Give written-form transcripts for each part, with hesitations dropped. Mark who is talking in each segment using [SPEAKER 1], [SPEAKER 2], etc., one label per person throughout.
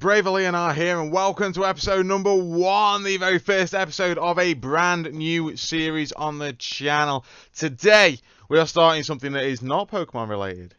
[SPEAKER 1] Brave Leonard here, and welcome to episode number 1, the very first episode of a brand new series on the channel. Today, we are starting something that is not Pokemon related,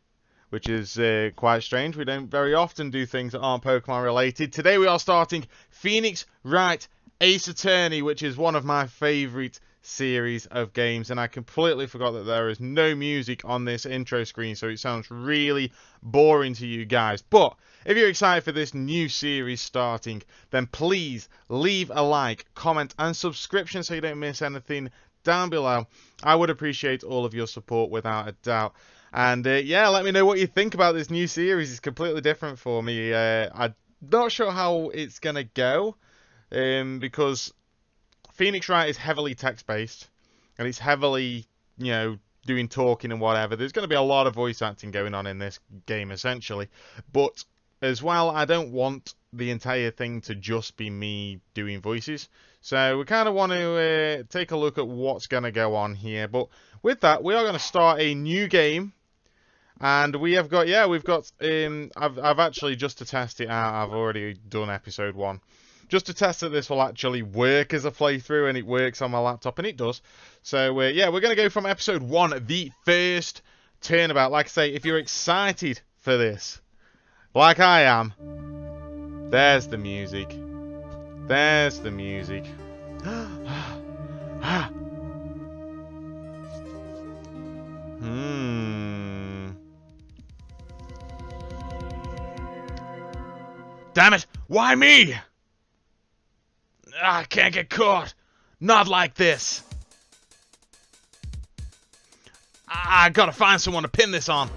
[SPEAKER 1] which is quite strange. We don't very often do things that aren't Pokemon related. Today, we are starting Phoenix Wright Ace Attorney, which is one of my favourite series of games, and I completely forgot that there is no music on this intro screen, so it sounds really boring to you guys. But if you're excited for this new series starting, then please leave a like, comment and subscription so you don't miss anything down below. I would appreciate all of your support without a doubt. And yeah, let me know what you think about this new series. It's completely different for me. I'm not sure how it's gonna go, because Phoenix Wright is heavily text-based, and it's heavily, you know, doing talking and whatever. There's going to be a lot of voice acting going on in this game, essentially. But, as well, I don't want the entire thing to just be me doing voices. So, we kind of want to take a look at what's going to go on here. But, with that, we are going to start a new game. And we have got, yeah, we've got, I've actually, just to test it out, I've already done episode 1. Just to test that this will actually work as a playthrough, and it works on my laptop, and it does. So, yeah, we're going to go from episode 1, the first turnabout. Like I say, if you're excited for this, like I am, there's the music. There's the music. Damn it! Why me? I can't get caught. Not like this. I gotta find someone to pin this on.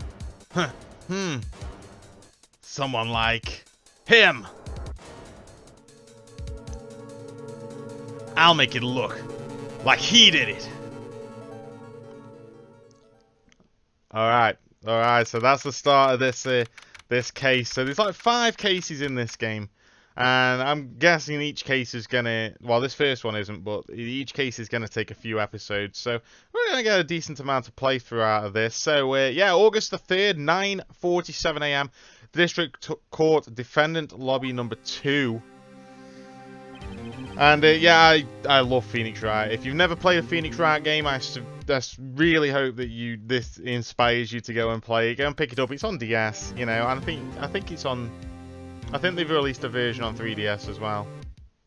[SPEAKER 1] Someone like him. I'll make it look like he did it. Alright, so that's the start of this case. So there's like 5 cases in this game. And I'm guessing each case is going to... Well, this first one isn't, but each case is going to take a few episodes. So we're going to get a decent amount of playthrough out of this. So, yeah, August the 3rd, 9:47 AM. District Court Defendant Lobby number 2. And, yeah, I love Phoenix Wright. If you've never played a Phoenix Wright game, I just really hope that this inspires you to go and play it. Go and pick it up. It's on DS, you know, and I think it's on... I think they've released a version on 3DS as well.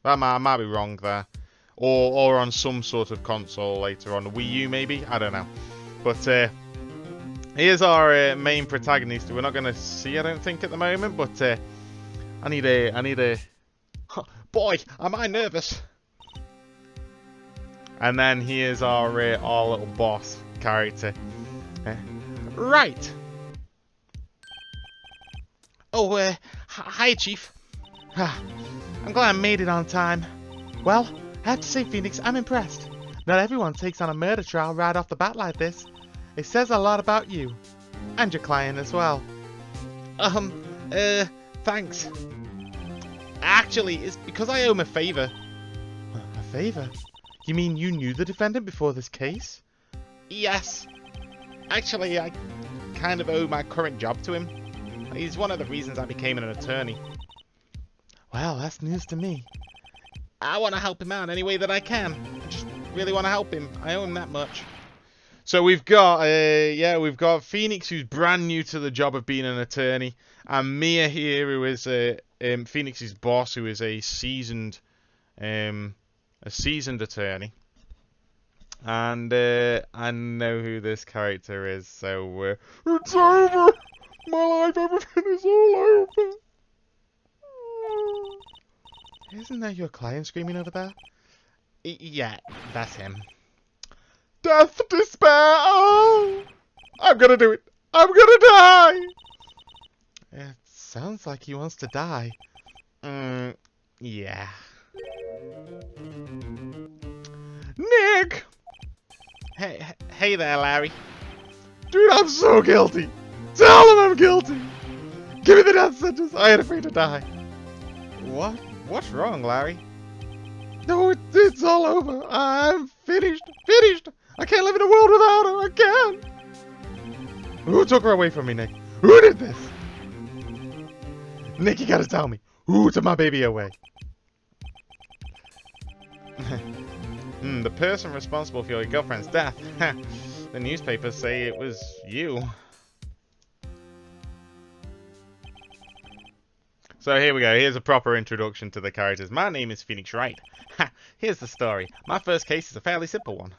[SPEAKER 1] I might be wrong there. Or on some sort of console later on. Wii U maybe? I don't know. But here's our main protagonist. We're not going to see, I don't think, at the moment. But I need a... Boy, am I nervous. And then here's our little boss character. Right. Oh, hi, Chief. I'm glad I made it on time. Well, I have to say, Phoenix, I'm impressed. Not everyone takes on a murder trial right off the bat like this. It says a lot about you. And your client as well. Thanks. Actually, it's because I owe him a favor. A favor? You mean you knew the defendant before this case? Yes. Actually, I kind of owe my current job to him. He's one of the reasons I became an attorney. Well, that's news to me. I want to help him out any way that I can. I just really want to help him. I owe him that much. So we've got, we've got Phoenix, who's brand new to the job of being an attorney, and Mia here, who is Phoenix's boss, who is a seasoned attorney. And I know who this character is, so it's over. My life, everything is all over. Isn't that your client screaming over there? Yeah, that's him. Death, despair, oh! I'm gonna do it. I'm gonna die! It sounds like he wants to die. Yeah. Nick! Hey there, Larry. Dude, I'm so guilty. Tell him I'm guilty! Give me the death sentence! I ain't afraid to die! What's wrong, Larry? No, it's all over! I'm finished! Finished! I can't live in a world without her! I can't! Who took her away from me, Nick? Who did this? Nick, you gotta tell me. Ooh, took my baby away. The person responsible for your girlfriend's death. The newspapers say it was you. So here we go. Here's a proper introduction to the characters. My name is Phoenix Wright. Here's the story. My first case is a fairly simple one.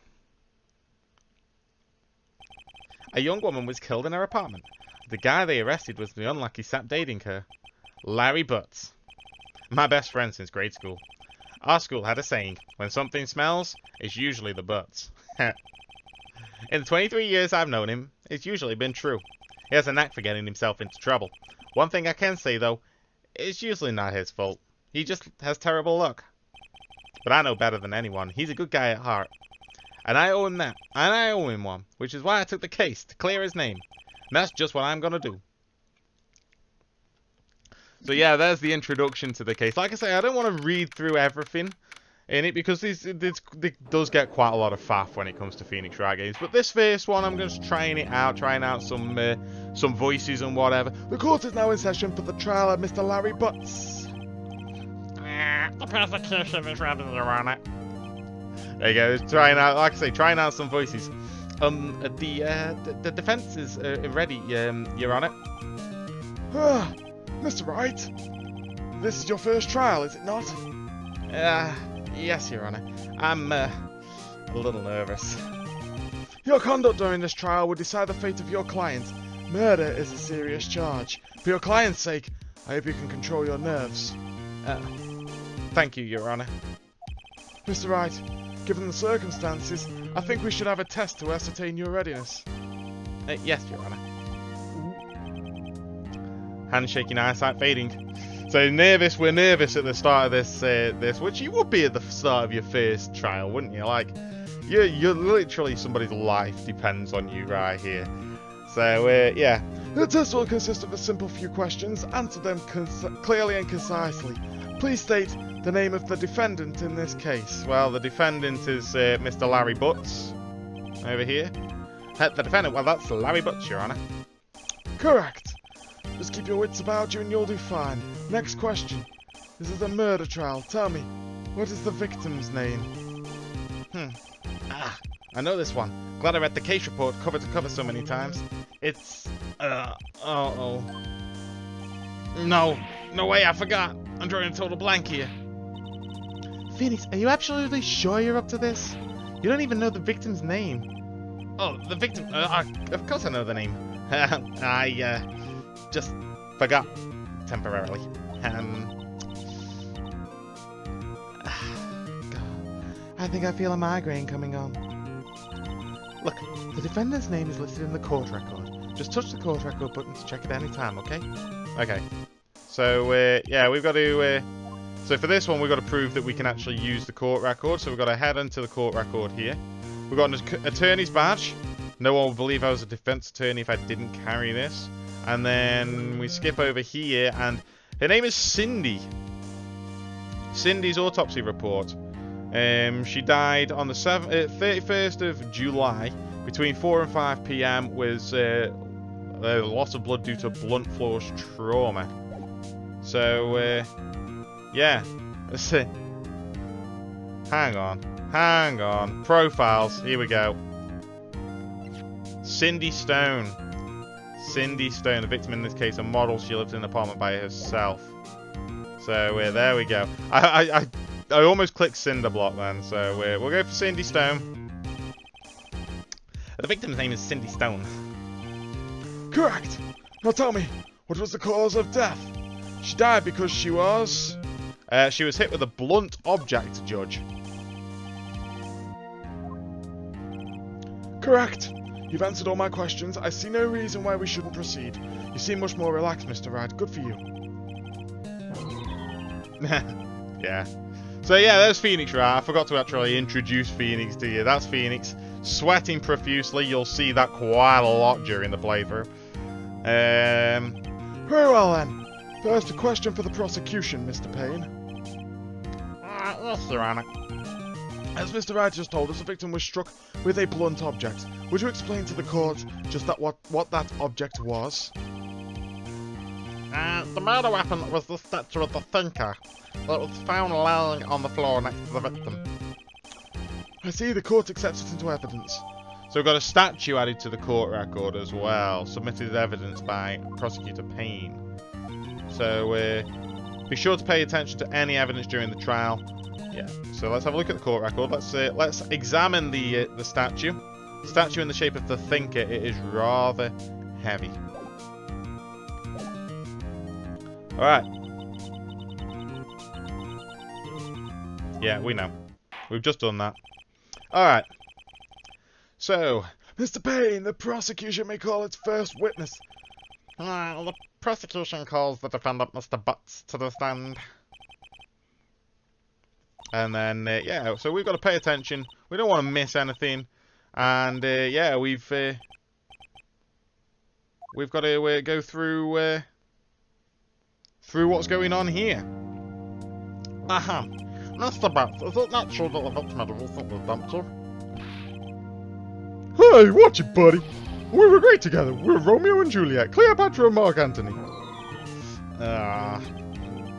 [SPEAKER 1] A young woman was killed in her apartment. The guy they arrested was the unlucky sap dating her, Larry Butts. My best friend since grade school. Our school had a saying, when something smells, it's usually the butts. In the 23 years I've known him, it's usually been true. He has a knack for getting himself into trouble. One thing I can say though, it's usually not his fault. He just has terrible luck. But I know better than anyone. He's a good guy at heart. And I owe him that. And I owe him one. Which is why I took the case, to clear his name. And that's just what I'm gonna do. So yeah, there's the introduction to the case. Like I say, I don't want to read through everything in it, because it does get quite a lot of faff when it comes to Phoenix Wright games. But this first one, I'm just trying out some voices and whatever. The court is now in session for the trial of Mr. Larry Butts. The prosecution is ready, Your Honor. There you go, trying out some voices. The defense is ready, Your Honor.
[SPEAKER 2] Mr. Wright, this is your first trial, is it not?
[SPEAKER 1] Yes, Your Honor. I'm a little nervous.
[SPEAKER 2] Your conduct during this trial will decide the fate of your client. Murder is a serious charge. For your client's sake, I hope you can control your nerves.
[SPEAKER 1] Thank you, Your Honor.
[SPEAKER 2] Mr. Wright, given the circumstances, I think we should have a test to ascertain your readiness.
[SPEAKER 1] Yes, Your Honor. Handshaking, eyesight fading. So we're nervous at the start of this, which you would be at the start of your first trial, wouldn't you? Like, you're literally, somebody's life depends on you right here. So, yeah.
[SPEAKER 2] The test will consist of a simple few questions. Answer them clearly and concisely. Please state the name of the defendant in this case.
[SPEAKER 1] Well, the defendant is Mr. Larry Butts, over here. The defendant, well, that's Larry Butts, Your Honor.
[SPEAKER 2] Correct. Just keep your wits about you and you'll do fine. Next question. This is a murder trial. Tell me, what is the victim's name?
[SPEAKER 1] I know this one. Glad I read the case report cover to cover so many times. It's, No way, I forgot. I'm drawing a total blank here. Phoenix, are you absolutely sure you're up to this? You don't even know the victim's name. Oh, the victim, of course I know the name. I just forgot temporarily.
[SPEAKER 2] I think I feel a migraine coming on.
[SPEAKER 1] Look, the defendant's name is listed in the court record. Just touch the court record button to check it any time, okay? Okay. So, yeah, we've got to... So for this one, we've got to prove that we can actually use the court record. So we've got to head into the court record here. We've got an attorney's badge. No one would believe I was a defense attorney if I didn't carry this. And then we skip over here, and her name is Cindy. Cindy's autopsy report. She died on the 31st of July between 4 and 5 p.m. with loss of blood due to blunt force trauma. So, yeah. Let's see. Hang on. Profiles. Here we go. Cindy Stone. The victim in this case, a model. She lives in an apartment by herself. So there we go. I almost clicked cinder block then. So we'll go for Cindy Stone. The victim's name is Cindy Stone.
[SPEAKER 2] Correct. Now tell me, what was the cause of death? She died because she was...
[SPEAKER 1] She was hit with a blunt object, Judge.
[SPEAKER 2] Correct. You've answered all my questions. I see no reason why we shouldn't proceed. You seem much more relaxed, Mr. Wright. Good for you.
[SPEAKER 1] Yeah. So yeah, there's Phoenix Wright. I forgot to actually introduce Phoenix to you. That's Phoenix, sweating profusely. You'll see that quite a lot during the playthrough.
[SPEAKER 2] Very well then. First, a question for the prosecution, Mr. Payne.
[SPEAKER 1] Yes, Your Honor.
[SPEAKER 2] As Mr. Wright just told us, the victim was struck with a blunt object. Would you explain to the court just what that object was?
[SPEAKER 3] The murder weapon was the statue of the thinker that was found lying on the floor next to the victim.
[SPEAKER 2] I see, the court accepts it into evidence.
[SPEAKER 1] So we've got a statue added to the court record as well, submitted as evidence by Prosecutor Payne. So be sure to pay attention to any evidence during the trial. Yeah. So let's have a look at the court record. Let's examine the statue. The statue in the shape of the thinker. It is rather heavy. All right. Yeah, we know. We've just done that. All right. So,
[SPEAKER 2] Mr. Payne, the prosecution may call its first witness.
[SPEAKER 3] The prosecution calls the defendant, Mr. Butts, to the stand.
[SPEAKER 1] And then, yeah, so we've got to pay attention. We don't want to miss anything. And, yeah, we've got to go through what's going on here.
[SPEAKER 3] Mr. Butts, is it not true that the victim had recently dumped you?
[SPEAKER 2] Hey, watch it, buddy. We were great together. We were Romeo and Juliet, Cleopatra and Mark Antony.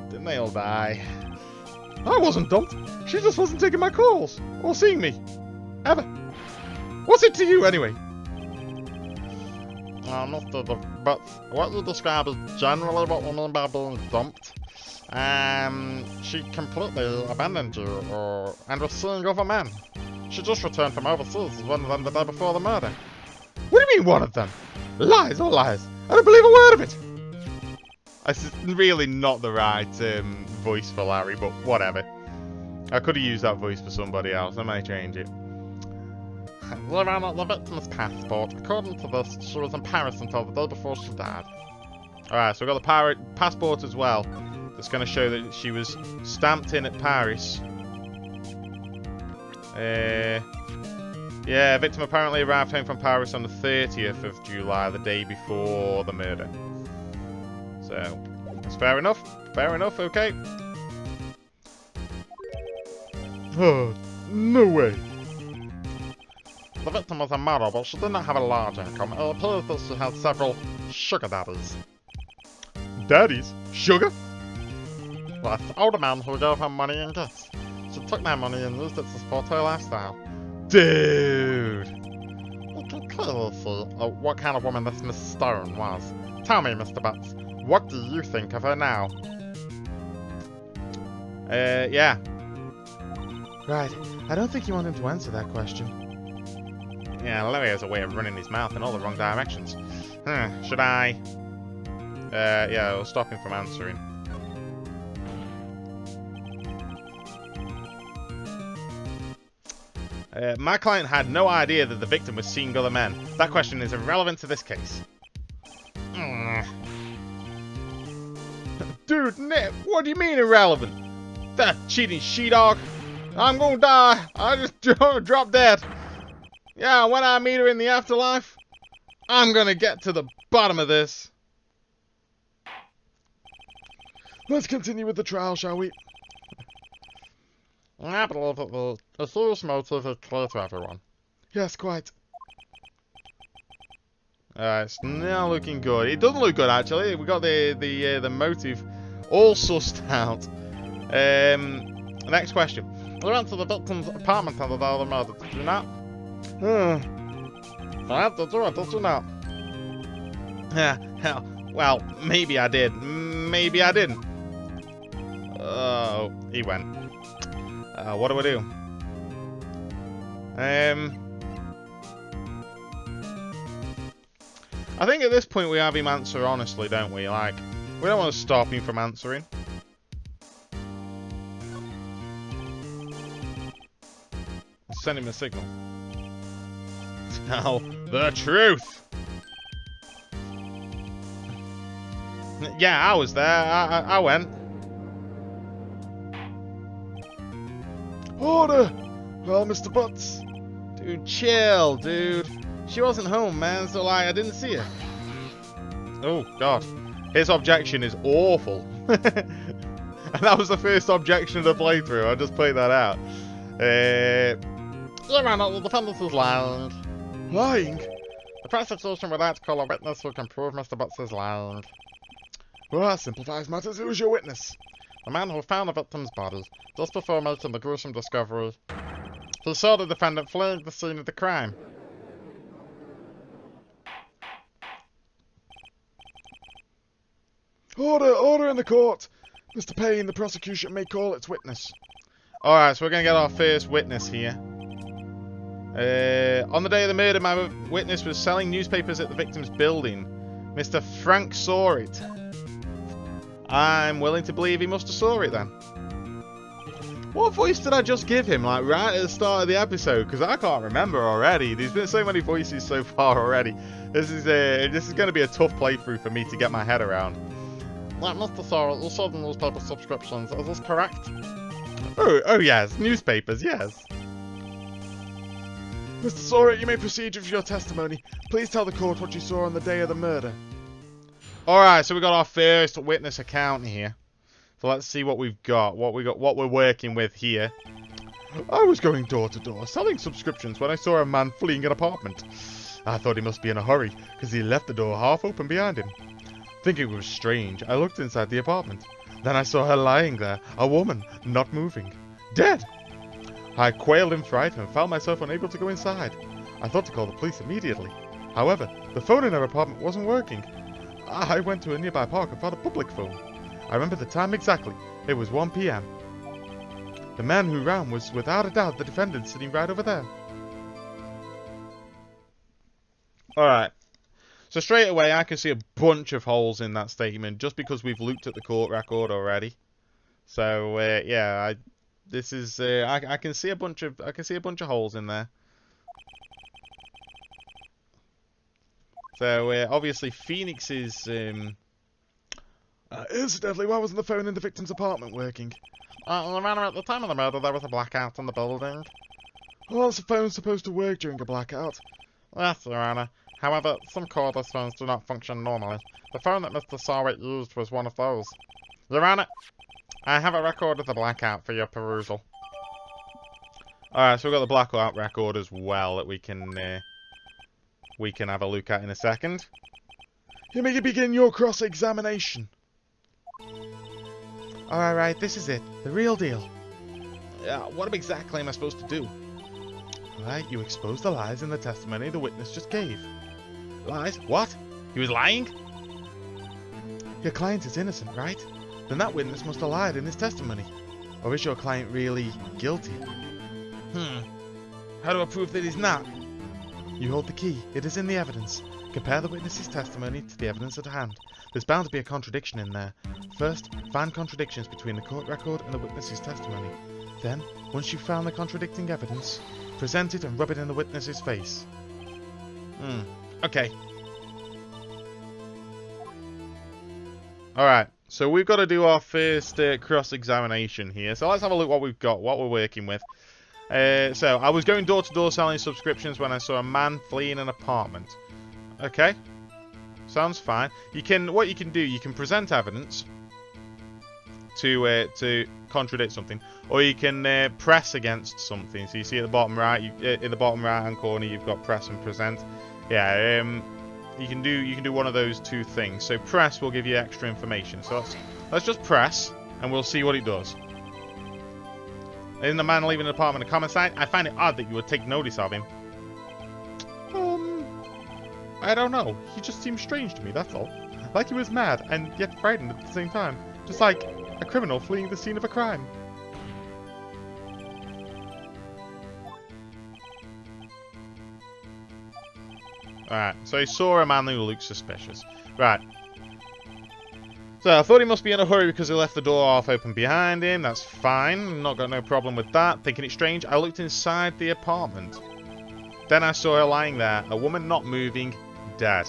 [SPEAKER 1] Didn't they all die?
[SPEAKER 2] I wasn't dumped. She just wasn't taking my calls or seeing me. Ever. What's it to you, anyway?
[SPEAKER 3] Mr. Butts, what you describe is generally what we mean by being dumped. She completely abandoned you and was seeing other men. She just returned from overseas, one of them the day before the murder.
[SPEAKER 2] What do you mean, one of them? Lies, all lies. I don't believe a word of it.
[SPEAKER 1] It's really not the right voice for Larry, but whatever. I could have used that voice for somebody else. I may change it.
[SPEAKER 3] You ran out the victim's passport. According to this, she was in Paris until the day before she died.
[SPEAKER 1] Alright, so we've got the passport as well. That's going to show that she was stamped in at Paris. Yeah, victim apparently arrived home from Paris on the 30th of July, the day before the murder. So, that's fair enough. Fair enough, okay.
[SPEAKER 2] Oh, no way.
[SPEAKER 3] The victim was a model, but she did not have a large income. It appears that she had several sugar daddies.
[SPEAKER 2] Daddies? Sugar?
[SPEAKER 3] Yes, older men who gave her money and gifts. She took their money and used it to support her lifestyle.
[SPEAKER 1] Dude!
[SPEAKER 3] You can clearly see what kind of woman this Miss Stone was. Tell me, Mr. Butts, what do you think of her now?
[SPEAKER 1] Yeah.
[SPEAKER 2] Right. I don't think you want him to answer that question.
[SPEAKER 1] Yeah, Larry has a way of running his mouth in all the wrong directions. Should I? Yeah, I'll stop him from answering. My client had no idea that the victim was seeing other men. That question is irrelevant to this case. Dude, Nick, what do you mean irrelevant? That cheating she-dog. I'm gonna die. I just dropped dead. Yeah, when I meet her in the afterlife, I'm gonna get to the bottom of this.
[SPEAKER 2] Let's continue with the trial, shall we?
[SPEAKER 3] I believe that the accused motive is clear to everyone.
[SPEAKER 2] Yes, quite.
[SPEAKER 1] It's now looking good. It doesn't look good, actually. We got the motive all sussed out. Next question.
[SPEAKER 3] You went to the victim's apartment on the day of the murder, did you not? Did you or did you not?
[SPEAKER 1] Well, maybe I did. Maybe I didn't. Oh, he went. What do I do? I think at this point we have him answer honestly, don't we? Like, we don't want to stop him from answering. Let's send him a signal. Tell the truth. Yeah, I was there. I went.
[SPEAKER 2] Order! Well, Mr. Butts.
[SPEAKER 1] Dude, chill, dude. She wasn't home, man, so like, I didn't see her. Oh, God. His objection is awful. And that was the first objection of the playthrough. I just played that out.
[SPEAKER 3] Your Honor, the defendant is lying.
[SPEAKER 2] Lying?
[SPEAKER 3] The prosecution would like to call a witness who can prove Mr. Butts is lying.
[SPEAKER 2] Well, that simplifies matters. Who's your witness?
[SPEAKER 3] The man who found the victim's body just before making the gruesome discovery. He saw the defendant fleeing the scene of the crime.
[SPEAKER 2] Order in the court! Mr. Payne, the prosecution may call its witness.
[SPEAKER 1] Alright, so we're going to get our first witness here. On the day of the murder, my witness was selling newspapers at the victim's building. Mr. Frank saw it. I'm willing to believe he must have saw it then. What voice did I just give him, like right at the start of the episode? Because I can't remember already. There's been so many voices so far already. This is going to be a tough playthrough for me to get my head around.
[SPEAKER 3] Like Mr. Sorrell, you sold the newspaper subscriptions. Is this correct?
[SPEAKER 1] Oh yes, newspapers, yes.
[SPEAKER 2] Mr. Sorrett, you may proceed with your testimony. Please tell the court what you saw on the day of the murder.
[SPEAKER 1] Alright, so we got our first witness account here. So let's see what we've got. What we're working with here.
[SPEAKER 2] I was going door to door selling subscriptions when I saw a man fleeing an apartment. I thought he must be in a hurry because he left the door half open behind him. Thinking it was strange, I looked inside the apartment. Then I saw her lying there, a woman, not moving, dead. I quailed in fright and found myself unable to go inside. I thought to call the police immediately. However, the phone in her apartment wasn't working. I went to a nearby park and found a public phone. I remember the time exactly. It was 1 p.m. The man who ran was without a doubt the defendant sitting right over there.
[SPEAKER 1] Alright. So straight away I can see a bunch of holes in that statement just because we've looked at the court record already. So yeah, I can see a bunch of holes in there. So obviously Phoenix is
[SPEAKER 2] Incidentally, why wasn't the phone in the victim's apartment working?
[SPEAKER 3] Your Honor, at the time of the murder, there was a blackout in the building.
[SPEAKER 2] Well, is the phone supposed to work during a blackout?
[SPEAKER 3] Yes, Your Honor. However, some cordless phones do not function normally. The phone that Mr. Sorrett used was one of those. Your Honor, I have a record of the blackout for your perusal.
[SPEAKER 1] Alright, so we've got the blackout record as well that we can have a look at in a second.
[SPEAKER 2] You may begin your cross-examination.
[SPEAKER 1] Alright, this is it. The real deal. What exactly am I supposed to do?
[SPEAKER 2] Alright, you expose the lies in the testimony the witness just gave.
[SPEAKER 1] Lies? What? He was lying?
[SPEAKER 2] Your client is innocent, right? Then that witness must have lied in his testimony. Or is your client really guilty?
[SPEAKER 1] How do I prove that he's not?
[SPEAKER 2] You hold the key. It is in the evidence. Compare the witness's testimony to the evidence at hand. There's bound to be a contradiction in there. First, find contradictions between the court record and the witness's testimony. Then, once you've found the contradicting evidence, present it and rub it in the witness's face.
[SPEAKER 1] Okay. Alright, so we've got to do our first cross-examination here. So let's have a look what we've got, what we're working with. So, I was going door to door selling subscriptions when I saw a man fleeing an apartment. Okay. Sounds fine. What you can do, you can present evidence to contradict something, or you can press against something. So you see at the bottom right, in the bottom right hand corner, you've got press and present. Yeah, you can do one of those two things. So press will give you extra information. So let's just press, and we'll see what it does. In the man leaving the apartment a homicide, I find it odd that you would take notice of him.
[SPEAKER 2] I don't know. He just seemed strange to me, that's all. Like he was mad, and yet frightened at the same time. Just like a criminal fleeing the scene of a crime.
[SPEAKER 1] Alright, so he saw a man who looked suspicious. Right. So I thought he must be in a hurry because he left the door half open behind him. That's fine. Not got no problem with that. Thinking it strange, I looked inside the apartment. Then I saw her lying there, a woman not moving, dead.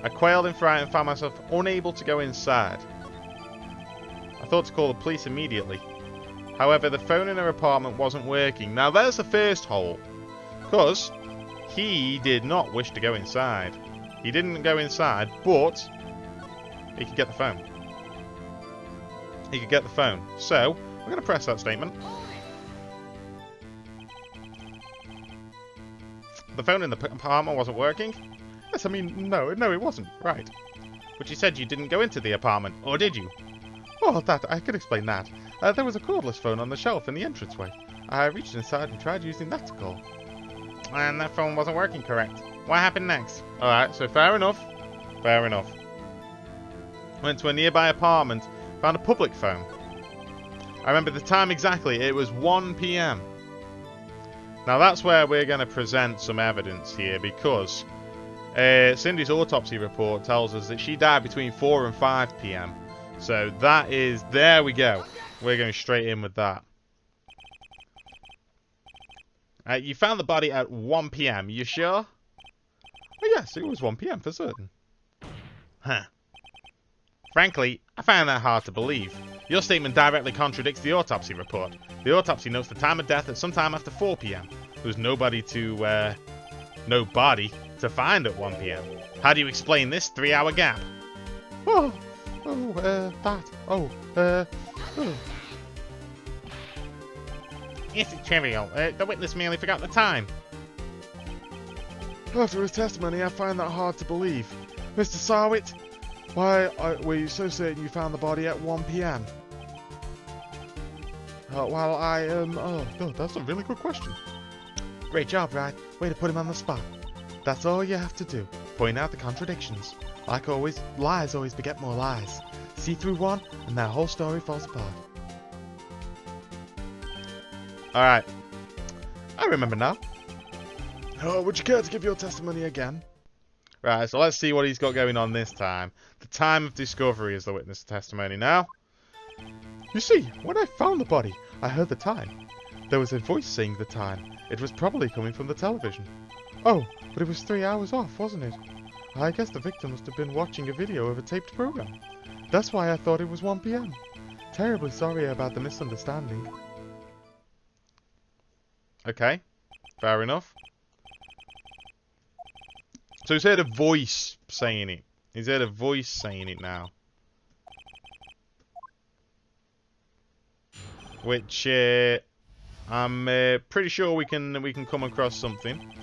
[SPEAKER 1] I quailed in fright and found myself unable to go inside. I thought to call the police immediately. However, the phone in her apartment wasn't working. Now there's the first hole. Because he did not wish to go inside. He didn't go inside, but he could get the phone. He could get the phone. So, I'm going to press that statement. The phone in the apartment wasn't working?
[SPEAKER 2] Yes, I mean, no, it wasn't. Right.
[SPEAKER 3] But you said you didn't go into the apartment, or did you?
[SPEAKER 2] Oh, I can explain that. There was a cordless phone on the shelf in the entranceway. I reached inside and tried using that to call.
[SPEAKER 3] And that phone wasn't working correct. What happened next?
[SPEAKER 1] Alright, so fair enough. Fair enough.
[SPEAKER 3] Went to a nearby apartment, found a public phone. I remember the time exactly, it was 1 PM. Now that's where we're going to present some evidence here, because Cindy's autopsy report tells us that she died between 4 and 5 PM. So that is, there we go. We're going straight in with that. You found the body at 1 PM, you sure?
[SPEAKER 2] Oh, yes, it was 1 PM for certain.
[SPEAKER 3] Huh. Frankly, I find that hard to believe. Your statement directly contradicts the autopsy report. The autopsy notes the time of death at sometime after 4 PM. There was nobody to find at 1 PM. How do you explain this 3-hour gap? It's trivial. The witness merely forgot the time.
[SPEAKER 2] After his testimony, I find that hard to believe. Mr. Sarwit, why were you so certain you found the body at 1 PM? That's a really good question. Great job, Wright. Way to put him on the spot. That's all you have to do. Point out the contradictions. Like always, lies always beget more lies. See through one, and that whole story falls apart.
[SPEAKER 3] Alright. I remember now.
[SPEAKER 2] Oh, would you care to give your testimony again?
[SPEAKER 3] Right, so let's see what he's got going on this time. The time of discovery is the witness testimony now.
[SPEAKER 2] You see, when I found the body, I heard the time. There was a voice saying the time. It was probably coming from the television. Oh, but it was 3 hours off, wasn't it? I guess the victim must have been watching a video of a taped program. That's why I thought it was 1 PM. Terribly sorry about the misunderstanding.
[SPEAKER 3] Okay, fair enough. So he's heard a voice saying it. He's heard a voice saying it now. Which I'm pretty sure we can come across something.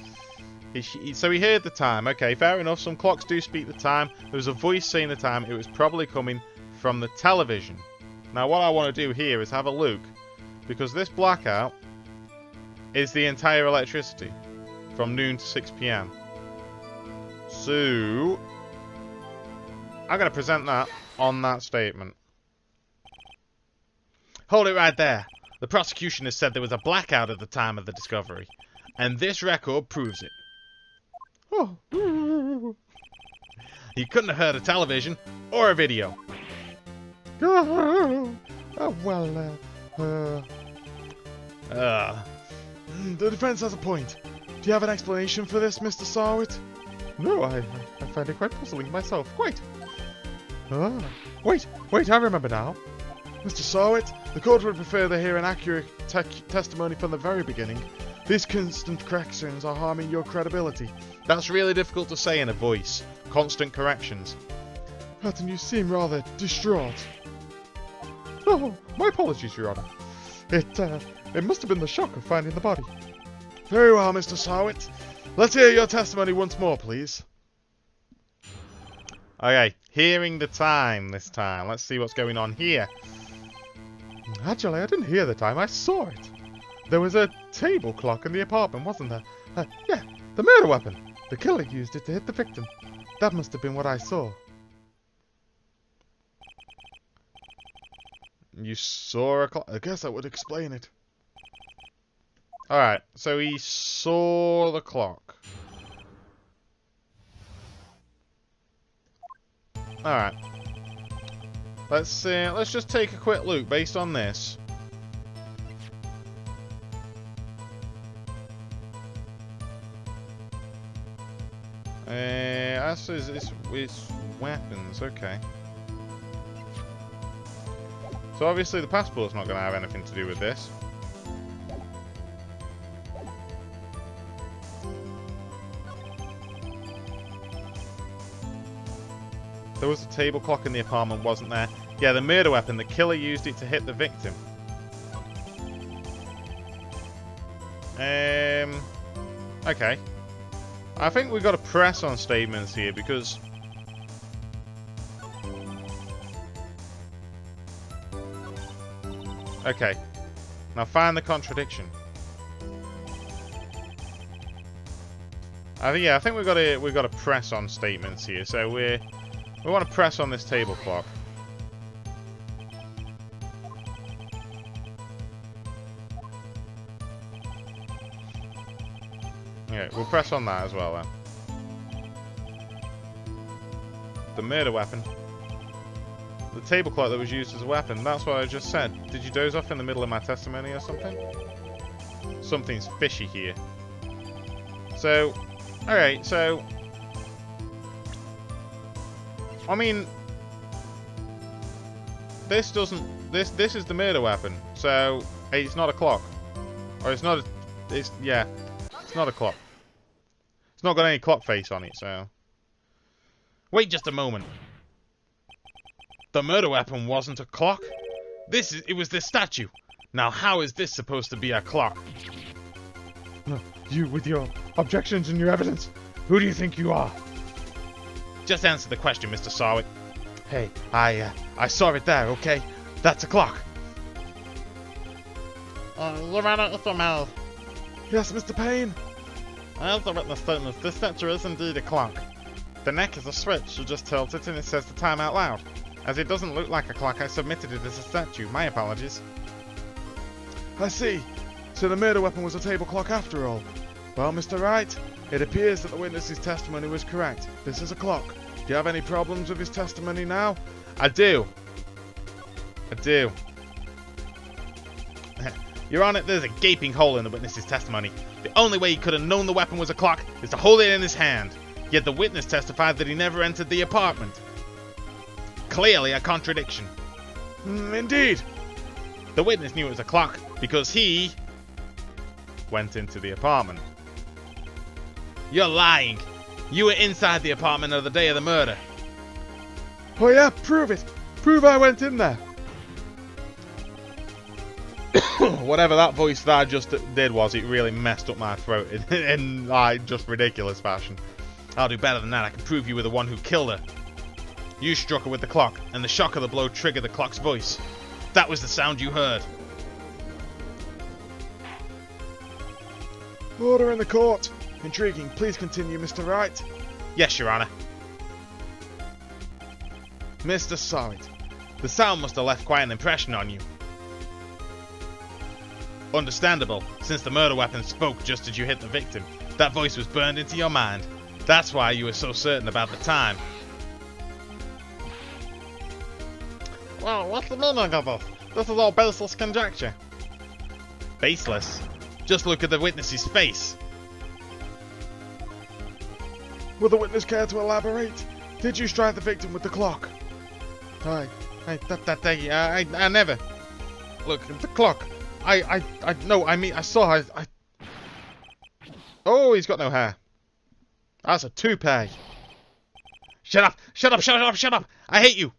[SPEAKER 3] So he heard the time. Okay, fair enough. Some clocks do speak the time. There was a voice saying the time. It was probably coming from the television. Now what I want to do here is have a look, because this blackout is the entire electricity from noon to 6 PM. So I'm going to present that on that statement. Hold it right there. The prosecution has said there was a blackout at the time of the discovery, and this record proves it.
[SPEAKER 2] Oh.
[SPEAKER 3] You couldn't have heard a television or a video.
[SPEAKER 2] The defense has a point. Do you have an explanation for this, Mr. Sarwit? No, I find it quite puzzling myself. Quite. Wait, I remember now. Mr. Sarwit, the court would prefer to hear an accurate testimony from the very beginning. These constant corrections are harming your credibility.
[SPEAKER 3] That's really difficult to say in a voice. Constant corrections.
[SPEAKER 2] Patton, you seem rather distraught. Oh, my apologies, Your Honor. It must have been the shock of finding the body. Very well, Mr. Sarwit. Let's hear your testimony once more, please.
[SPEAKER 3] Okay, hearing the time this time. Let's see what's going on here.
[SPEAKER 2] Actually, I didn't hear the time. I saw it. There was a table clock in the apartment, wasn't there? Yeah, the murder weapon. The killer used it to hit the victim. That must have been what I saw.
[SPEAKER 3] You saw a clock?
[SPEAKER 2] I guess that would explain it.
[SPEAKER 3] Alright, so he saw the clock. Alright. Let's just take a quick look based on this. It's weapons, okay. So obviously the passport's not going to have anything to do with this. There was a table clock in the apartment, wasn't there? Yeah, the murder weapon, the killer used it to hit the victim. Okay. I think we've got to press on statements here because
[SPEAKER 1] Okay. Now find the contradiction. I think we've got to press on statements here. So we want to press on this table clock. Yeah, we'll press on that as well then. The murder weapon. The table clock that was used as a weapon. That's what I just said. Did you doze off in the middle of my testimony or something? Something's fishy here. So, alright, so... I mean... This doesn't... This is the murder weapon. So, it's not a clock. Or it's not a... yeah. It's not a clock. It's not got any clock face on it, so... Wait just a moment. The murder weapon wasn't a clock. It was this statue. Now how is this supposed to be a clock?
[SPEAKER 2] No, you with your objections and your evidence. Who do you think you are?
[SPEAKER 1] Just answer the question, Mr. Sarwick.
[SPEAKER 2] Hey, I saw it there, okay? That's a clock.
[SPEAKER 3] Your Honor, it's a mouth.
[SPEAKER 2] Yes, Mr. Payne.
[SPEAKER 3] As the witness statements, this statue is indeed a clock. The neck is a switch, you just tilt it and it says the time out loud. As it doesn't look like a clock, I submitted it as a statue. My apologies.
[SPEAKER 2] I see. So the murder weapon was a table clock after all. Well, Mr. Wright, it appears that the witness's testimony was correct. This is a clock. Do you have any problems with his testimony now?
[SPEAKER 1] I do. I do. Your Honor, there's a gaping hole in the witness's testimony. The only way he could have known the weapon was a clock is to hold it in his hand. Yet the witness testified that he never entered the apartment. Clearly a contradiction.
[SPEAKER 2] Indeed.
[SPEAKER 1] The witness knew it was a clock because he went into the apartment. You're lying. You were inside the apartment on the day of the murder.
[SPEAKER 2] Oh yeah, prove it. Prove I went in there.
[SPEAKER 1] Whatever that voice that I just did was, it really messed up my throat in like just ridiculous fashion. I'll do better than that. I can prove you were the one who killed her. You struck her with the clock, and the shock of the blow triggered the clock's voice. That was the sound you heard.
[SPEAKER 2] Order in the court. Intriguing. Please continue, Mr. Wright.
[SPEAKER 1] Yes, Your Honor.
[SPEAKER 2] Mr. Sarwick.
[SPEAKER 1] The sound must have left quite an impression on you. Understandable, since the murder weapon spoke just as you hit the victim. That voice was burned into your mind. That's why you were so certain about the time.
[SPEAKER 3] Well, what's the meaning of this? This is all baseless conjecture.
[SPEAKER 1] Baseless? Just look at the witness's face.
[SPEAKER 2] Will the witness care to elaborate? Did you strike the victim with the clock?
[SPEAKER 1] I never. Look, the clock. No, I mean, I saw her. Oh, he's got no hair. That's a toupee. Shut up! Shut up! Shut up! Shut up! I hate you!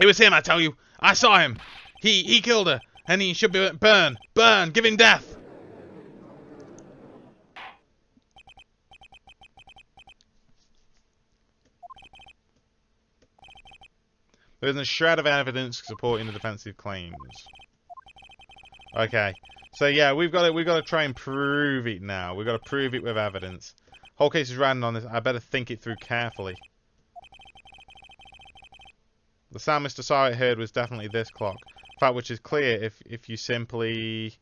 [SPEAKER 1] It was him, I tell you. I saw him. He killed her, and he should be burned. Burn! Give him death! There isn't a shred of evidence supporting the defensive claims. Okay, so yeah, we've got to try and prove it now. We've got to prove it with evidence. Whole case is riding on this. I better think it through carefully. The sound Mr. Sarwick heard was definitely this clock. In fact, which is clear if you simply...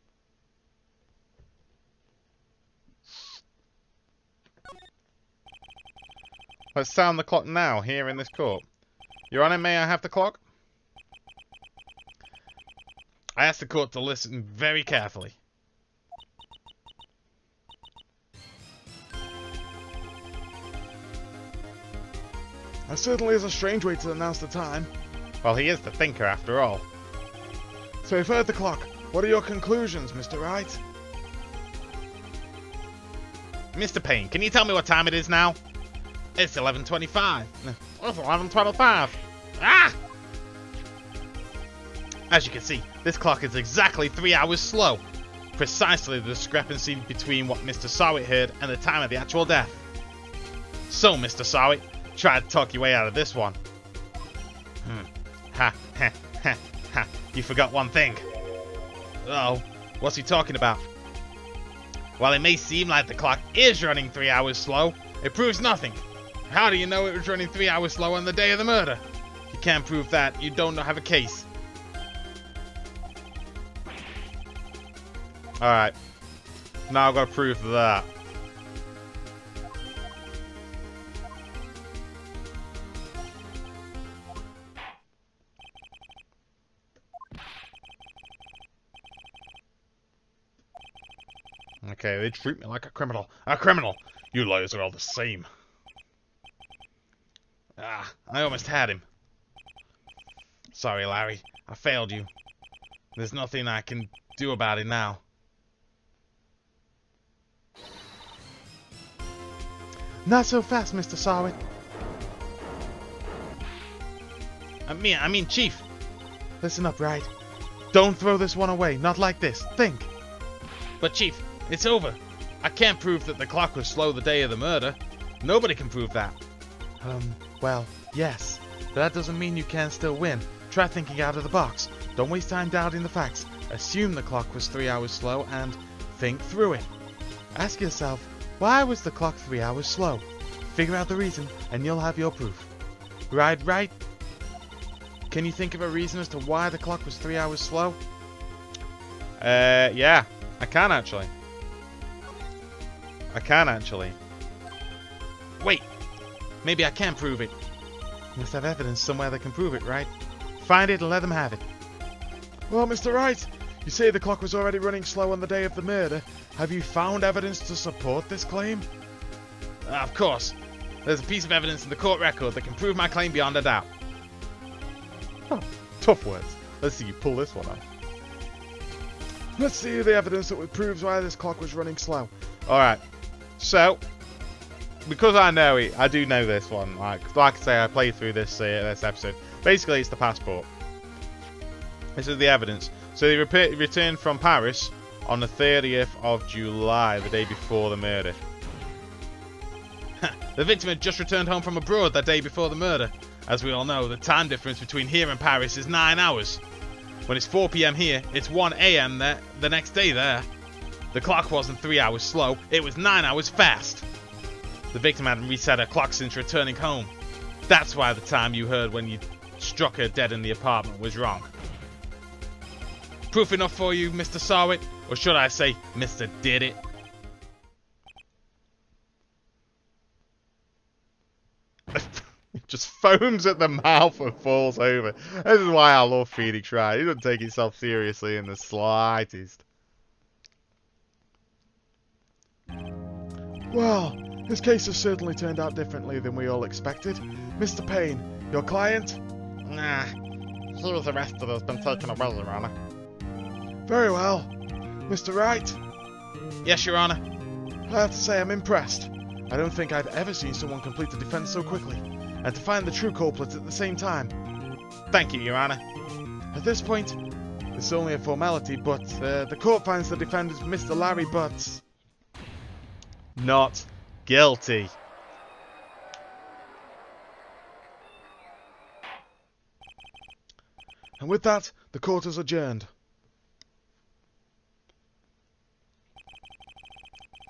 [SPEAKER 1] Let's sound the clock now, here in this court. Your Honor, may I have the clock? I ask the court to listen very carefully.
[SPEAKER 2] That certainly is a strange way to announce the time.
[SPEAKER 1] Well, he is the thinker, after all.
[SPEAKER 2] So you've heard the clock. What are your conclusions, Mr. Wright?
[SPEAKER 1] Mr. Payne, can you tell me what time it is now? It's 11:25.
[SPEAKER 3] It's 11:25.
[SPEAKER 1] Ah! As you can see, this clock is exactly 3 hours slow. Precisely the discrepancy between what Mr. Sarwick heard and the time of the actual death. So, Mr. Sarwick, try to talk your way out of this one. Ha, ha, ha, ha. you forgot one thing. Oh, what's he talking about? While it may seem like the clock is running 3 hours slow, it proves nothing. How do you know it was running 3 hours slow on the day of the murder? If you can't prove that, you don't have a case. Alright. Now I've got to prove that. Okay, they treat me like a criminal. A criminal! You lawyers are all the same. Ah, I almost had him. Sorry, Larry. I failed you. There's nothing I can do about it now.
[SPEAKER 2] Not so fast, Mr. Sarwit.
[SPEAKER 1] I mean, Chief.
[SPEAKER 2] Listen up, Wright. Don't throw this one away. Not like this. Think.
[SPEAKER 1] But Chief, it's over. I can't prove that the clock was slow the day of the murder. Nobody can prove that.
[SPEAKER 2] Well, yes. But that doesn't mean you can't still win. Try thinking out of the box. Don't waste time doubting the facts. Assume the clock was 3 hours slow and think through it. Ask yourself, why was the clock 3 hours slow? Figure out the reason and you'll have your proof. Right? Can you think of a reason as to why the clock was 3 hours slow?
[SPEAKER 1] Yeah. I can actually. Wait. Maybe I can prove it.
[SPEAKER 2] You must have evidence somewhere that can prove it, right? Find it and let them have it. Well, Mr. Wright, you say the clock was already running slow on the day of the murder. Have you found evidence to support this claim?
[SPEAKER 1] Of course. There's a piece of evidence in the court record that can prove my claim beyond a doubt.
[SPEAKER 2] Oh, tough words. Let's see you pull this one off. Let's see the evidence that proves why this clock was running slow.
[SPEAKER 1] Alright. So, because I know it, I do know this one. Like I say, I played through this episode. Basically, it's the passport. This is the evidence. So they returned from Paris on the 30th of July, the day before the murder. The victim had just returned home from abroad that day before the murder. As we all know, the time difference between here and Paris is 9 hours. When it's 4 PM here, it's 1 AM there, the next day there. The clock wasn't 3 hours slow, it was 9 hours fast. The victim hadn't reset her clock since returning home. That's why the time you heard when you struck her dead in the apartment was wrong. Proof enough for you, Mr. Sarwit? Or should I say, Mr. Did It?
[SPEAKER 2] It just foams at the mouth and falls over. This is why I love Phoenix Wright. He doesn't take himself seriously in the slightest. Well, this case has certainly turned out differently than we all expected. Mr. Payne, your client?
[SPEAKER 3] Nah, he was arrested and has been taken away, Your Honor.
[SPEAKER 2] Very well. Mr. Wright?
[SPEAKER 1] Yes, Your Honor.
[SPEAKER 2] I have to say I'm impressed. I don't think I've ever seen someone complete a defense so quickly, and to find the true culprit at the same time.
[SPEAKER 1] Thank you, Your Honor.
[SPEAKER 2] At this point, it's only a formality, but the court finds the defendant Mr. Larry Butts
[SPEAKER 1] not guilty.
[SPEAKER 2] And with that, the court is adjourned.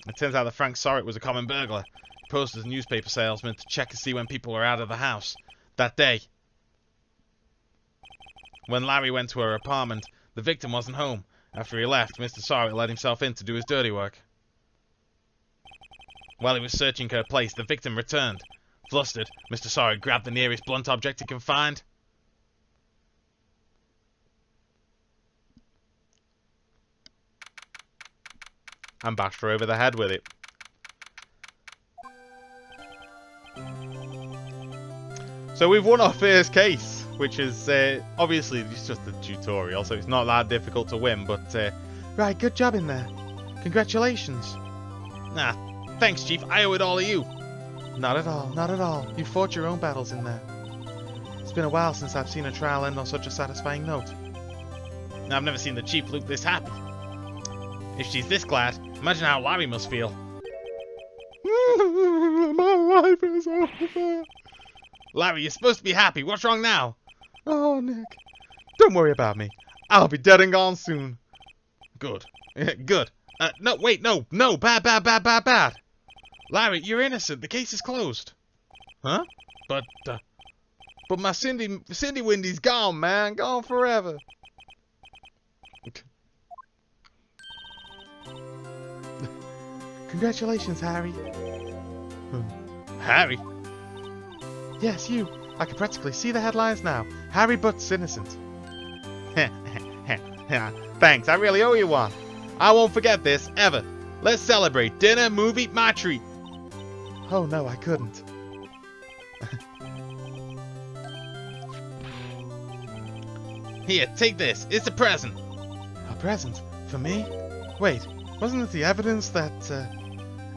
[SPEAKER 1] It turns out that Frank Sorrett was a common burglar. He posed as a newspaper salesman to check and see when people were out of the house. That day, when Larry went to her apartment, the victim wasn't home. After he left, Mr. Sorrett let himself in to do his dirty work. While he was searching her place, the victim returned. Flustered, Mr. Sorrett grabbed the nearest blunt object he could find.
[SPEAKER 2] And bashed her over the head with it.
[SPEAKER 1] So we've won our first case, which is obviously it's just a tutorial, so it's not that difficult to win, but
[SPEAKER 2] right, good job in there. Congratulations.
[SPEAKER 1] Nah, thanks, Chief. I owe it all to you.
[SPEAKER 2] Not at all, not at all. You fought your own battles in there. It's been a while since I've seen a trial end on such a satisfying note.
[SPEAKER 1] I've never seen the Chief look this happy. If she's this glad, imagine how Larry must feel.
[SPEAKER 2] My life is over.
[SPEAKER 1] Larry, you're supposed to be happy. What's wrong now?
[SPEAKER 2] Oh, Nick. Don't worry about me.
[SPEAKER 1] I'll be dead and gone soon. Good. Good. No, wait, no. Bad. Larry, you're innocent. The case is closed. Huh? But my Cindy Windy's gone, man. Gone forever.
[SPEAKER 2] Congratulations, Harry.
[SPEAKER 1] Harry?
[SPEAKER 2] Yes, you. I can practically see the headlines now. Harry Butt's innocent.
[SPEAKER 1] Thanks, I really owe you one. I won't forget this, ever. Let's celebrate. Dinner, movie, my treat.
[SPEAKER 2] Oh no, I couldn't.
[SPEAKER 1] Here, take this. It's a present.
[SPEAKER 2] A present? For me? Wait, wasn't it the evidence that,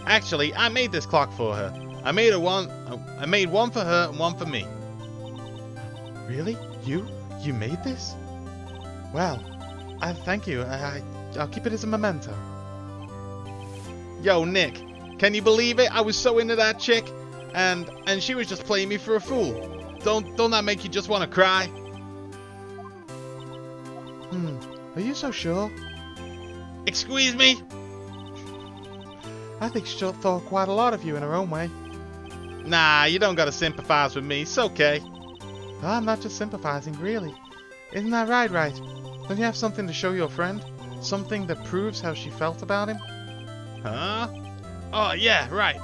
[SPEAKER 1] Actually, I made this clock for her. I made one for her and one for me.
[SPEAKER 2] Really? You? You made this? Well, thank you. I'll keep it as a memento.
[SPEAKER 1] Yo, Nick, can you believe it? I was so into that chick, and she was just playing me for a fool. Don't that make you just want to cry?
[SPEAKER 2] Are you so sure?
[SPEAKER 1] Excuse me?
[SPEAKER 2] I think she thought quite a lot of you in her own way.
[SPEAKER 1] Nah, you don't gotta sympathize with me. It's okay.
[SPEAKER 2] I'm not just sympathizing, really. Isn't that right? Don't you have something to show your friend? Something that proves how she felt about him?
[SPEAKER 1] Huh? Oh, yeah, right.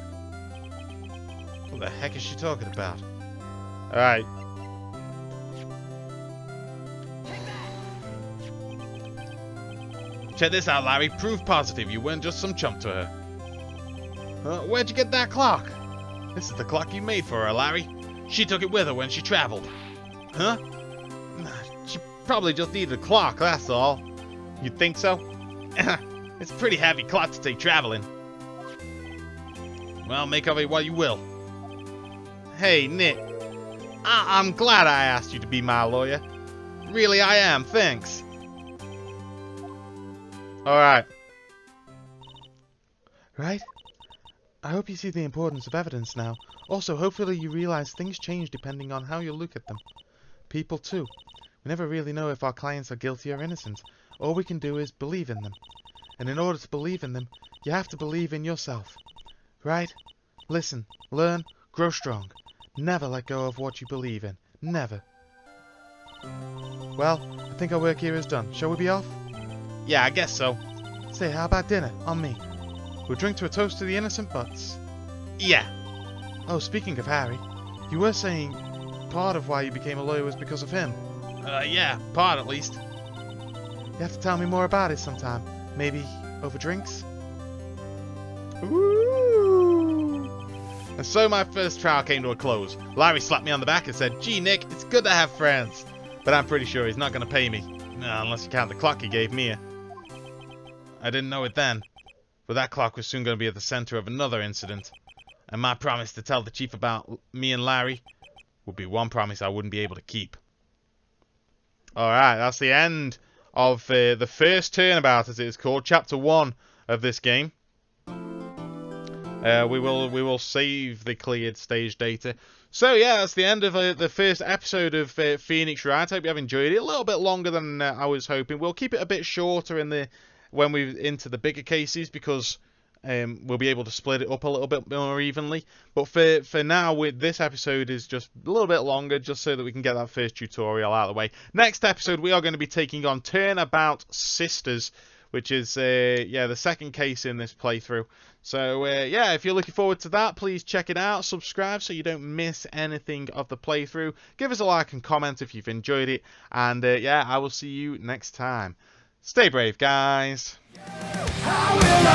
[SPEAKER 1] What the heck is she talking about? Alright. Check this out, Larry. Proof positive you weren't just some chump to her. Where'd you get that clock? This is the clock you made for her, Larry. She took it with her when she traveled. Huh? She probably just needed a clock, that's all. You think so? It's a pretty heavy clock to take traveling. Well, make of it what you will. Hey, Nick. I'm glad I asked you to be my lawyer. Really, I am. Thanks. Alright.
[SPEAKER 2] Right? I hope you see the importance of evidence now. Also, hopefully you realize things change depending on how you look at them. People, too. We never really know if our clients are guilty or innocent. All we can do is believe in them. And in order to believe in them, you have to believe in yourself. Right? Listen, learn, grow strong. Never let go of what you believe in. Never. Well, I think our work here is done. Shall we be off?
[SPEAKER 1] Yeah, I guess so.
[SPEAKER 2] Say, how about dinner? On me. We'll drink to a toast to the innocent butts.
[SPEAKER 1] Yeah.
[SPEAKER 2] Oh, speaking of Harry, you were saying part of why you became a lawyer was because of him.
[SPEAKER 1] Yeah, part at least.
[SPEAKER 2] You have to tell me more about it sometime. Maybe over drinks?
[SPEAKER 1] Ooh. And so my first trial came to a close. Larry slapped me on the back and said, "Gee, Nick, it's good to have friends." But I'm pretty sure he's not going to pay me. Unless you count the clock he gave me. I didn't know it then, but that clock was soon going to be at the center of another incident. And my promise to tell the chief about me and Larry would be one promise I wouldn't be able to keep. Alright, that's the end of the first turnabout, as it is called, Chapter 1 of this game. We will save the cleared stage data. So yeah, that's the end of the first episode of Phoenix Wright. I hope you have enjoyed it. A little bit longer than I was hoping. We'll keep it a bit shorter when we're into the bigger cases, because we'll be able to split it up a little bit more evenly. But for now, with this episode is just a little bit longer, just so that we can get that first tutorial out of the way. Next episode, we are going to be taking on Turnabout Sisters, which is the second case in this playthrough. So yeah, if you're looking forward to that, please check it out. Subscribe so you don't miss anything of the playthrough. Give us a like and comment if you've enjoyed it. And yeah, I will see you next time. Stay brave, guys.
[SPEAKER 4] How will I